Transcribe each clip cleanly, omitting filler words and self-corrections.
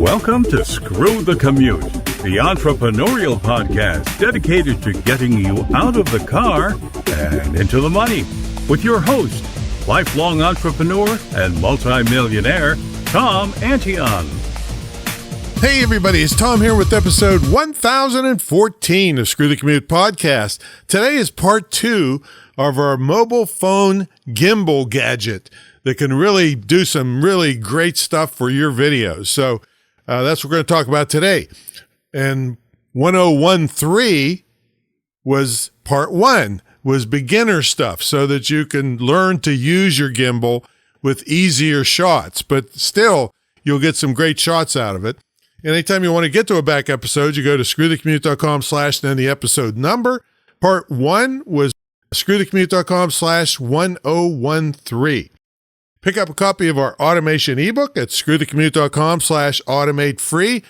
Welcome to Screw the Commute, the entrepreneurial podcast dedicated to getting you out of the car and into the money. With your host, lifelong entrepreneur and multimillionaire, Tom Antion. Hey everybody, it's Tom here with episode 1014 of Screw the Commute podcast. Today is part 2 of our mobile phone gimbal gadget that can really do some really great stuff for your videos. So that's what we're going to talk about today. And 1013 was part 1, was beginner stuff so that you can learn to use your gimbal with easier shots, but still you'll get some great shots out of it. Anytime you want to get to a back episode, you go to screwthecommute.com/ and then the episode number. Part 1 was screwthecommute.com/1013. Pick up a copy of our automation ebook at screwthecommute.com/automate free.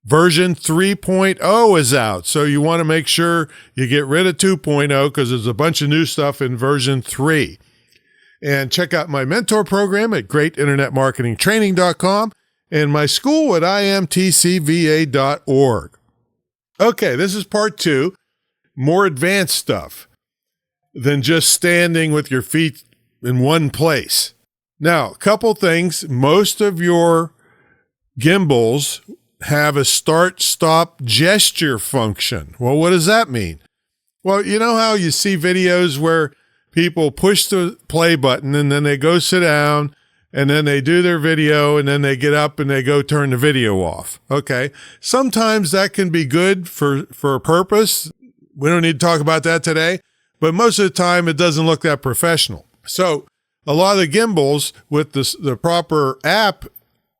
Version 3.0 is out, so you want to make sure you get rid of 2.0 because there's a bunch of new stuff in version 3. And check out my mentor program at greatinternetmarketingtraining.com and my school at imtcva.org. Okay, this is part 2, more advanced stuff than just standing with your feet in one place. Now, a couple things. Most of your gimbals have a start-stop gesture function. Well, what does that mean? Well, you know how you see videos where people push the play button and then they go sit down and then they do their video and then they get up and they go turn the video off. Okay. Sometimes that can be good for a purpose. We don't need to talk about that today, but most of the time it doesn't look that professional. So a lot of the gimbals with the proper app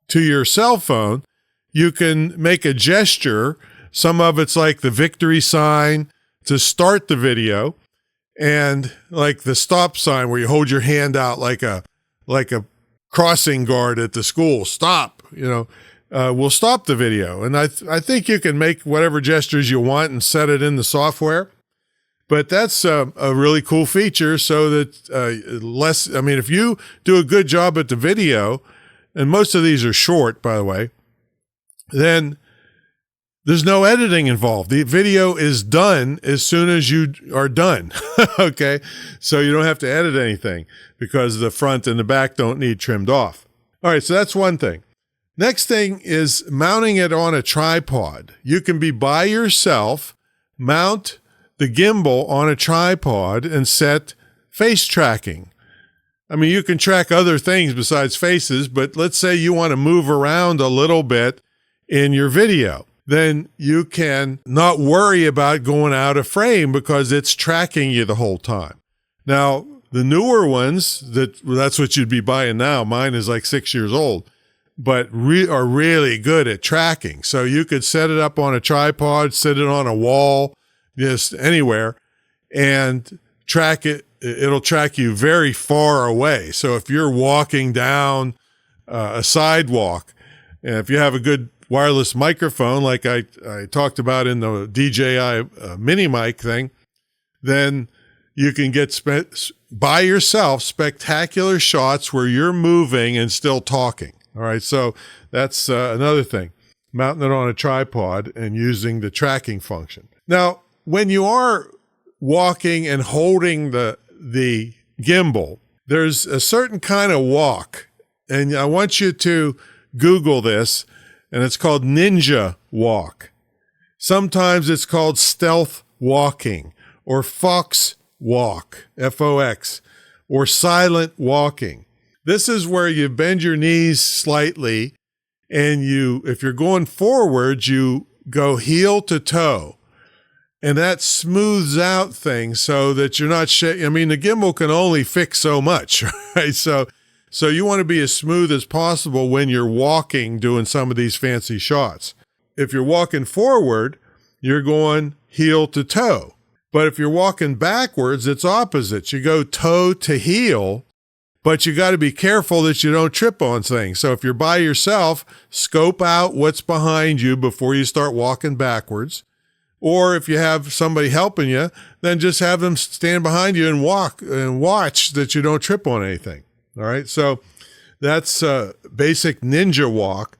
to your cell phone, you can make a gesture. Some of it's like the victory sign to start the video and like the stop sign where you hold your hand out like a crossing guard at the school. Stop, will stop the video. And I think you can make whatever gestures you want and set it in the software. But that's a really cool feature so that if you do a good job at the video, and most of these are short, by the way, then there's no editing involved. The video is done as soon as you are done, okay? So you don't have to edit anything because the front and the back don't need trimmed off. All right, so that's one thing. Next thing is mounting it on a tripod. You can be by yourself, mount the gimbal on a tripod and set face tracking. I mean, you can track other things besides faces, but let's say you want to move around a little bit in your video. Then you can not worry about going out of frame because it's tracking you the whole time. Now, the newer ones, that's what you'd be buying now. Mine is like 6 years old, but are really good at tracking. So you could set it up on a tripod, set it on a wall, just anywhere, and track it. It'll track you very far away. So if you're walking down a sidewalk, and if you have a good wireless microphone, like I talked about in the DJI mini mic thing, then you can get by yourself spectacular shots where you're moving and still talking. All right, so that's another thing, mounting it on a tripod and using the tracking function. Now, when you are walking and holding the gimbal, there's a certain kind of walk, and I want you to Google this, and it's called ninja walk. Sometimes it's called stealth walking or fox walk, F-O-X, or silent walking. This is where you bend your knees slightly, and if you're going forward, you go heel to toe. And that smooths out things so that you're not the gimbal can only fix so much, right? So you want to be as smooth as possible when you're walking, doing some of these fancy shots. If you're walking forward, you're going heel to toe. But if you're walking backwards, it's opposite. You go toe to heel, but you got to be careful that you don't trip on things. So if you're by yourself, scope out what's behind you before you start walking backwards. Or if you have somebody helping you, then just have them stand behind you and walk and watch that you don't trip on anything. All right. So that's basic ninja walk.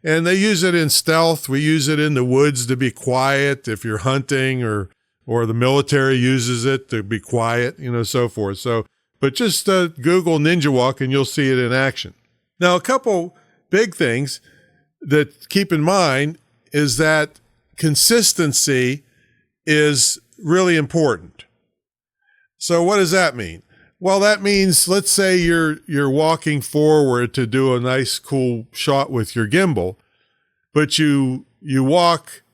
And they use it in stealth. We use it in the woods to be quiet if you're hunting, or the military uses it to be quiet, so forth. So, but just Google Ninja Walk and you'll see it in action. Now, a couple big things that keep in mind is that consistency is really important. So what does that mean? Well, that means, let's say you're walking forward to do a nice, cool shot with your gimbal, but you walk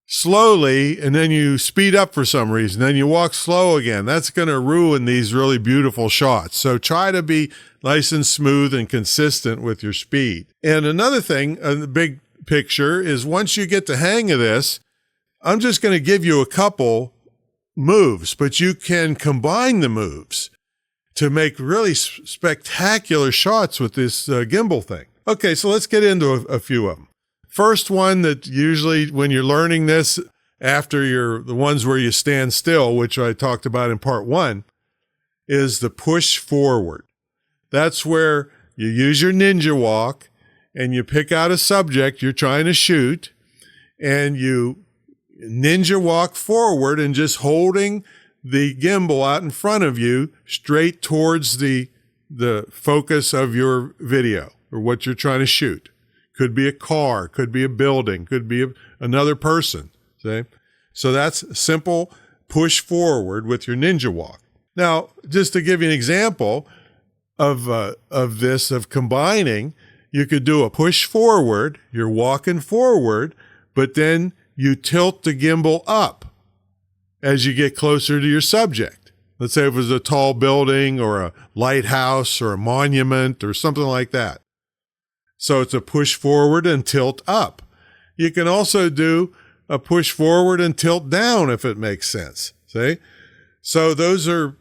slowly and then you speed up for some reason. Then you walk slow again. That's going to ruin these really beautiful shots. So try to be nice and smooth and consistent with your speed. And another thing, the big picture, is once you get the hang of this, I'm just going to give you a couple moves, but you can combine the moves to make really spectacular shots with this gimbal thing. Okay, so let's get into a few of them. First one that usually when you're learning this after the ones where you stand still, which I talked about in part 1, is the push forward. That's where you use your ninja walk and you pick out a subject you're trying to shoot and you ninja walk forward and just holding the gimbal out in front of you straight towards the focus of your video or what you're trying to shoot. Could be a car, could be a building, could be another person. See? So that's simple push forward with your ninja walk. Now, just to give you an example of this, of combining, you could do a push forward, you're walking forward, but then you tilt the gimbal up as you get closer to your subject. Let's say it was a tall building or a lighthouse or a monument or something like that. So it's a push forward and tilt up. You can also do a push forward and tilt down if it makes sense. See? So those are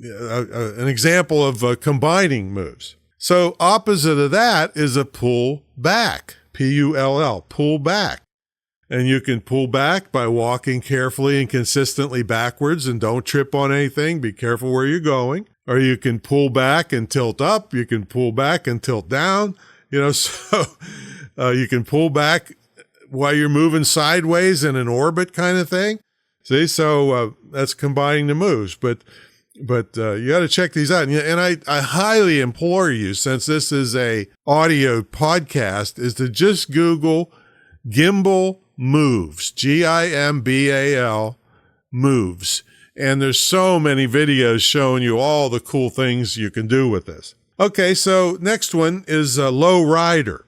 an example of combining moves. So opposite of that is a pull back, P-U-L-L, pull back. And you can pull back by walking carefully and consistently backwards and don't trip on anything. Be careful where you're going. Or you can pull back and tilt up. You can pull back and tilt down. So you can pull back while you're moving sideways in an orbit kind of thing. See, so that's combining the moves. But you got to check these out. And I highly implore you, since this is a audio podcast, is to just Google gimbal moves, Gimbal moves. And there's so many videos showing you all the cool things you can do with this. Okay, so next one is a low rider.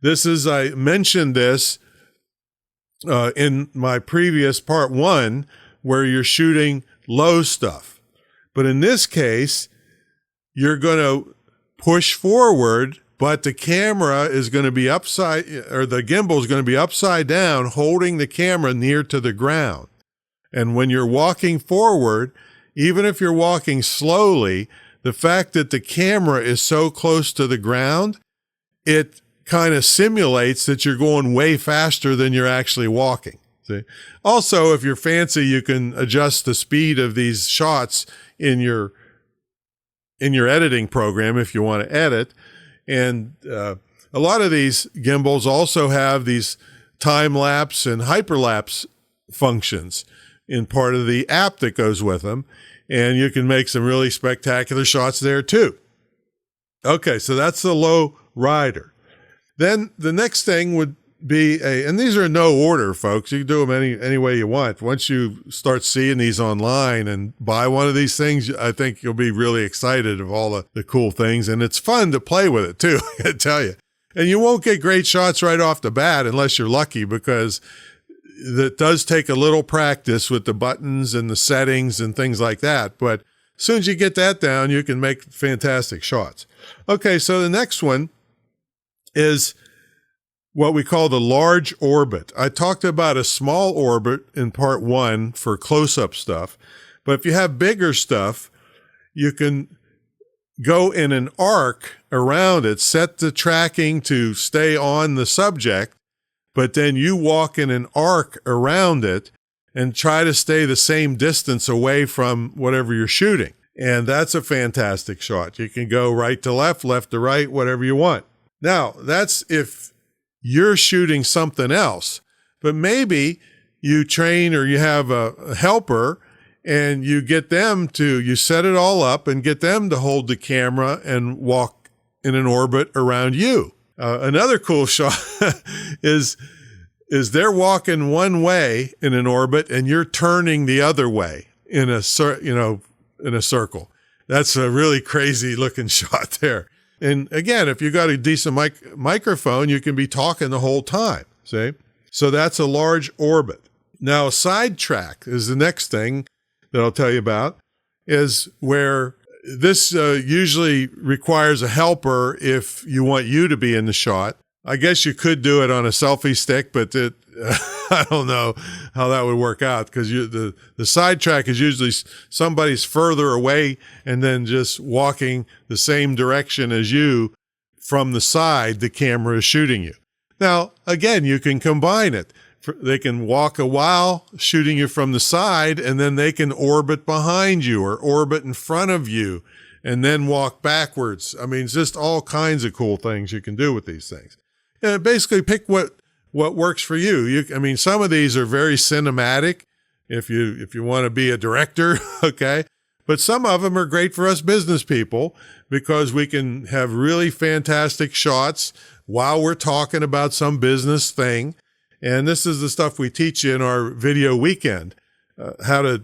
I mentioned this in my previous part 1, where you're shooting low stuff. But in this case, you're going to push forward, but the camera is going to be the gimbal is going to be upside down, holding the camera near to the ground. And when you're walking forward, even if you're walking slowly, the fact that the camera is so close to the ground, it kind of simulates that you're going way faster than you're actually walking. See? Also, if you're fancy, you can adjust the speed of these shots in your editing program if you want to edit. And a lot of these gimbals also have these time-lapse and hyperlapse functions in part of the app that goes with them. And you can make some really spectacular shots there too. Okay, so that's the low rider. Then the next thing would be and these are in no order, folks. You can do them any way you want. Once you start seeing these online and buy one of these things, I think you'll be really excited of all the cool things. And it's fun to play with it too, I tell you. And you won't get great shots right off the bat unless you're lucky, because it does take a little practice with the buttons and the settings and things like that. But as soon as you get that down, you can make fantastic shots. Okay, so the next one is what we call the large orbit. I talked about a small orbit in part 1 for close-up stuff. But if you have bigger stuff, you can go in an arc around it, set the tracking to stay on the subject, but then you walk in an arc around it and try to stay the same distance away from whatever you're shooting. And that's a fantastic shot. You can go right to left, left to right, whatever you want. Now, that's if you're shooting something else. But maybe you train or you have a helper and you get them to, you set it all up and get them to hold the camera and walk in an orbit around you. Another cool shot is they're walking one way in an orbit and you're turning the other way in a circle. That's a really crazy looking shot there. And again, if you got a decent microphone, you can be talking the whole time. See? So that's a large orbit. Now, a sidetrack is the next thing that I'll tell you about, is where this usually requires a helper if you want you to be in the shot. I guess you could do it on a selfie stick, but I don't know how that would work out, because the sidetrack is usually somebody's further away and then just walking the same direction as you from the side the camera is shooting you. Now, again, you can combine it. They can walk a while shooting you from the side, and then they can orbit behind you or orbit in front of you and then walk backwards. I mean, it's just all kinds of cool things you can do with these things. Basically, pick what works for you. I mean, some of these are very cinematic if you want to be a director, okay? But some of them are great for us business people because we can have really fantastic shots while we're talking about some business thing. And this is the stuff we teach you in our video weekend, how to,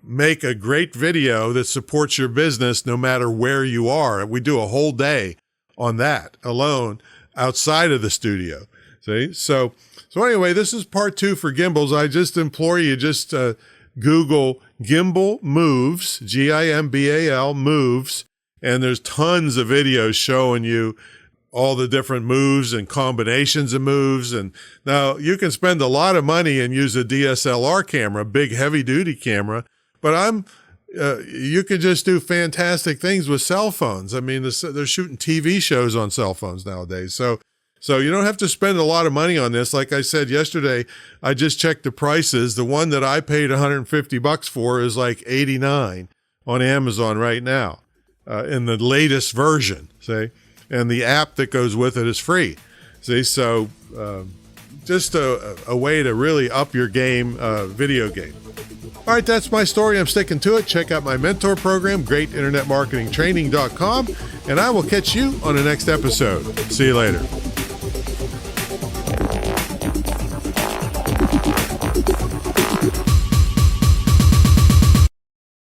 make a great video that supports your business no matter where you are. We do a whole day on that alone outside of the studio. See? So anyway, this is part 2 for gimbals. I just implore you, just Google gimbal moves, Gimbal moves, and there's tons of videos showing you all the different moves and combinations of moves. And now you can spend a lot of money and use a DSLR camera, big heavy duty camera, but you can just do fantastic things with cell phones. I mean, they're shooting TV shows on cell phones nowadays. So you don't have to spend a lot of money on this. Like I said yesterday, I just checked the prices. The one that I paid $150 for is like $89 on Amazon right now, in the latest version, see? And the app that goes with it is free. See, so just a way to really up your game, video game. All right, that's my story. I'm sticking to it. Check out my mentor program, greatinternetmarketingtraining.com, and I will catch you on the next episode. See you later.